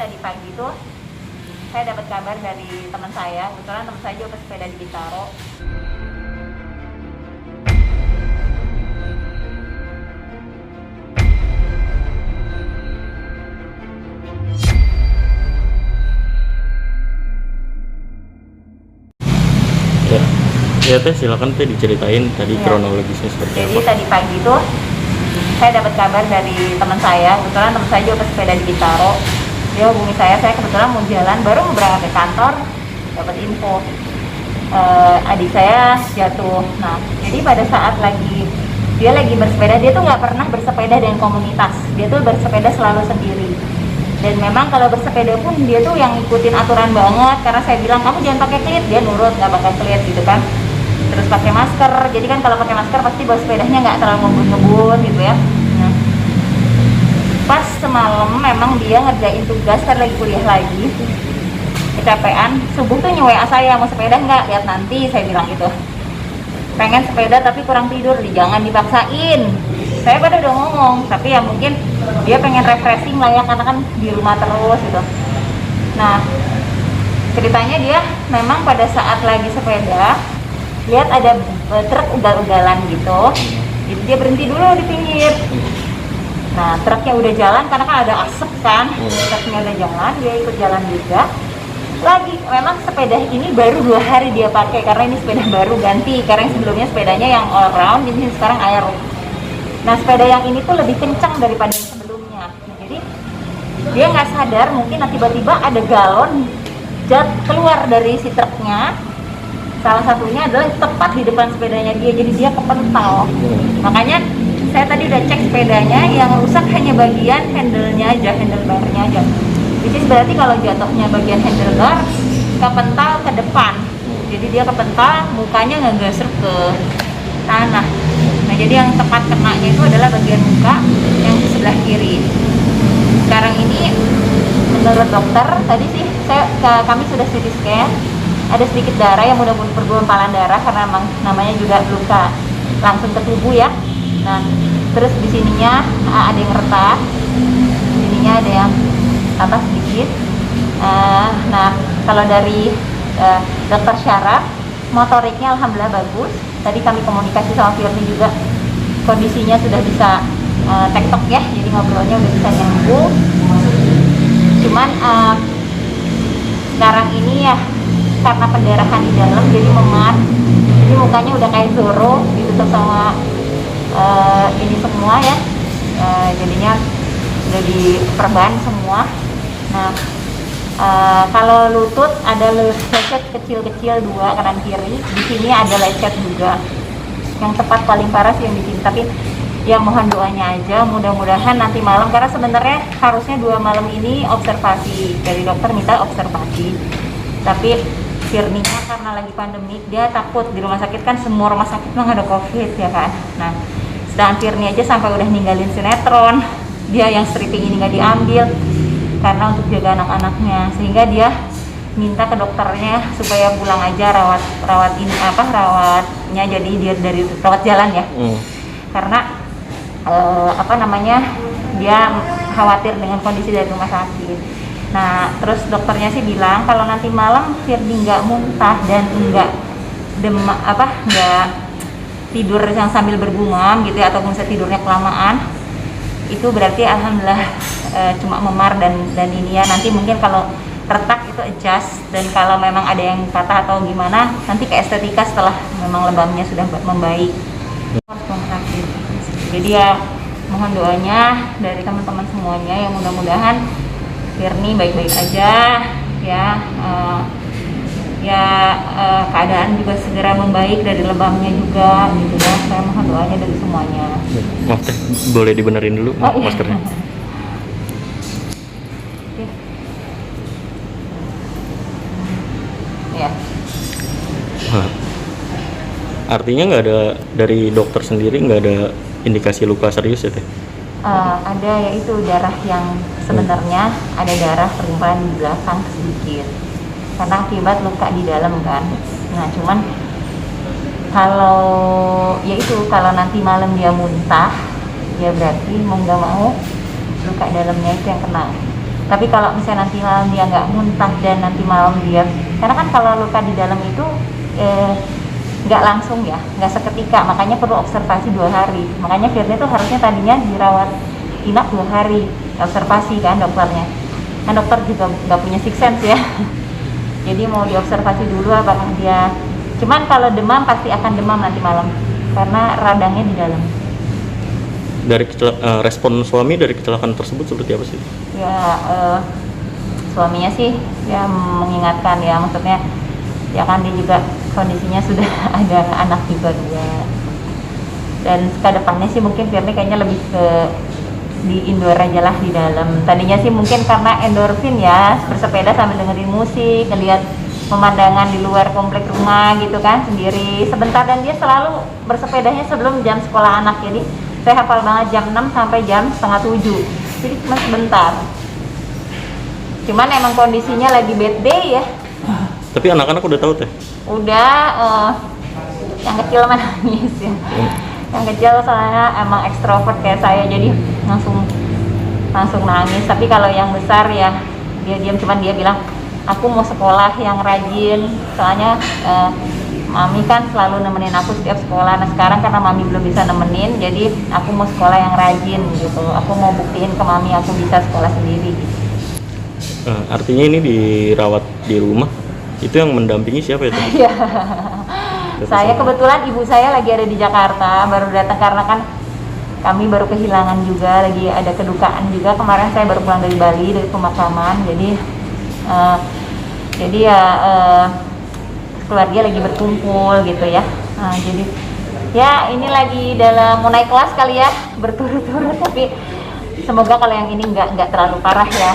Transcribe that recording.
tadi pagi tuh saya dapat kabar dari teman saya, kebetulan teman saya juga pesepeda di Bintaro. Ya teh, silakan teh diceritain tadi kronologisnya seperti Jadi apa. tadi pagi tuh saya dapat kabar dari teman saya, kebetulan teman saya juga pesepeda di Bintaro. Dia hubungi saya kebetulan mau jalan, baru mau berangkat ke kantor, dapat info adik saya jatuh. Nah, jadi pada saat dia lagi bersepeda, dia tuh nggak pernah bersepeda dengan komunitas, dia tuh bersepeda selalu sendiri. Dan memang kalau bersepeda pun dia tuh yang ngikutin aturan banget, karena saya bilang kamu jangan pakai klit, dia nurut nggak pakai klit gitu kan. Terus pakai masker, jadi kan kalau pakai masker pasti bawa sepedanya nggak terlalu ngebut-ngebut gitu ya. Nah, pas semalam memang dia ngerjain tugas, kan lagi kuliah lagi, kecapean, subuh tuh nge-WA saya, mau sepeda nggak, lihat nanti, saya bilang gitu. Pengen sepeda tapi kurang tidur, jangan dipaksain. Saya pada udah ngomong, tapi ya mungkin dia pengen refreshing lah ya, karena kan di rumah terus gitu. Nah, ceritanya dia memang pada saat lagi sepeda lihat ada truk ugal-ugalan gitu, jadi dia berhenti dulu di pinggir. Nah, truknya udah jalan karena kan ada asap kan, truknya udah jalan, dia ikut jalan juga. Lagi memang sepeda ini baru 2 hari dia pakai, karena ini sepeda baru ganti, karena yang sebelumnya sepedanya yang all round, jadi sekarang aero. Nah, sepeda yang ini tuh lebih kencang daripada yang sebelumnya. Nah, jadi dia nggak sadar, mungkin tiba-tiba ada galon keluar dari si truknya. Salah satunya adalah tepat di depan sepedanya dia, jadi dia kepental. Makanya saya tadi udah cek sepedanya, yang rusak hanya bagian handle-nya aja, handlebar-nya aja. Jadi berarti kalau jatuhnya bagian handlebar, kepental ke depan. Jadi dia kepental, mukanya ngegesrek ke tanah. Nah, jadi yang tepat kenanya itu adalah bagian muka yang di sebelah kiri. Sekarang ini menurut dokter, tadi sih kami sudah CT scan, ada sedikit darah yang mudah-mudahan pergumpalan darah, karena memang namanya juga luka langsung ke tubuh ya. Nah, terus di sininya ada yang retak, di sininya ada yang sedikit. Nah, kalau dari dokter syaraf, motoriknya alhamdulillah bagus. Tadi kami komunikasi sama Firly juga, kondisinya sudah bisa tektok ya, jadi ngobrolnya udah bisa nyambung. Cuman sekarang ini ya karena pendarahan di dalam jadi memar, jadi mukanya udah kayak Zoro ditutup sama ini semua ya, jadinya udah diperban semua. Nah, kalau lutut ada lecet kecil-kecil 2 kanan kiri, di sini ada lecet juga. Yang tepat paling parah sih yang di sini, tapi ya mohon doanya aja, mudah-mudahan nanti malam, karena sebenarnya harusnya 2 malam ini observasi, dari dokter minta observasi, tapi Firninya karena lagi pandemi, dia takut di rumah sakit, kan semua rumah sakit nggak ada covid ya kan. Nah, sedangkan Firni aja sampai udah ninggalin sinetron, dia yang stripping ini nggak diambil karena untuk jaga anak-anaknya, sehingga dia minta ke dokternya supaya pulang aja, rawatnya jadi dia dari rawat jalan ya. Karena dia khawatir dengan kondisi dari rumah sakit. Nah, terus dokternya sih bilang kalau nanti malam Firdi nggak muntah dan nggak nggak tidur yang sambil berbungam gitu ya, ataupun saya tidurnya kelamaan, itu berarti alhamdulillah cuma memar dan ini ya, nanti mungkin kalau retak itu adjust, dan kalau memang ada yang patah atau gimana nanti ke estetika setelah memang lebamnya sudah membaik. Jadi ya mohon doanya dari teman-teman semuanya, yang mudah-mudahan Firni baik-baik aja ya, keadaan juga segera membaik dari lebamnya juga gitu ya. Saya mohon doanya dari semuanya. Maaf teh, boleh dibenerin dulu maskernya. Ya. Artinya nggak ada, dari dokter sendiri nggak ada indikasi luka serius ya teh? Ada, yaitu darah yang sebenarnya ada darah pergumpalan di belakang sedikit karena akibat luka di dalam kan. Nah, cuman kalau nanti malam dia muntah, ya berarti mau nggak mau luka dalamnya itu yang kena. Tapi kalau misalnya nanti malam dia nggak muntah dan nanti malam dia, karena kan kalau luka di dalam itu nggak langsung ya, nggak seketika, makanya perlu observasi 2 hari. Makanya Firly tuh harusnya tadinya dirawat inap 2 hari, observasi kan dokternya. Kan dokter juga nggak punya six sense ya. Jadi mau diobservasi dulu apakah dia, cuman kalau demam pasti akan demam nanti malam karena radangnya di dalam. Dari respon suami dari kecelakaan tersebut seperti apa sih? Ya suaminya sih ya mengingatkan ya, maksudnya ya kan dia juga kondisinya sudah ada anak juga 2, dan ke depannya sih mungkin Firly kayaknya lebih ke di indoor aja lah di dalam. Tadinya sih mungkin karena endorfin ya, bersepeda sambil dengerin musik, ngeliat pemandangan di luar komplek rumah gitu kan sendiri sebentar, dan dia selalu bersepedanya sebelum jam sekolah anak. Jadi saya hafal banget jam 6 sampai jam setengah 7, jadi cuma sebentar. Cuman emang kondisinya lagi bad day ya. Tapi anak-anak udah tahu teh? Udah, yang kecil mah nangis ya. Yang kecil soalnya emang ekstrovert kayak saya, jadi langsung nangis. Tapi kalau yang besar ya dia diam, cuman dia bilang aku mau sekolah yang rajin, soalnya mami kan selalu nemenin aku setiap sekolah. Nah sekarang karena mami belum bisa nemenin, jadi aku mau sekolah yang rajin gitu. Aku mau buktiin ke mami aku bisa sekolah sendiri gitu. Artinya ini dirawat di rumah, itu yang mendampingi siapa itu? Iya. Saya kebetulan ibu saya lagi ada di Jakarta, baru datang karena kan kami baru kehilangan juga, lagi ada kedukaan juga. Kemarin saya baru pulang dari Bali dari pemakaman, jadi ya keluarga lagi berkumpul gitu ya. Jadi ya ini lagi dalam mau naik kelas kali ya, berturut-turut, tapi semoga kalau yang ini nggak terlalu parah ya.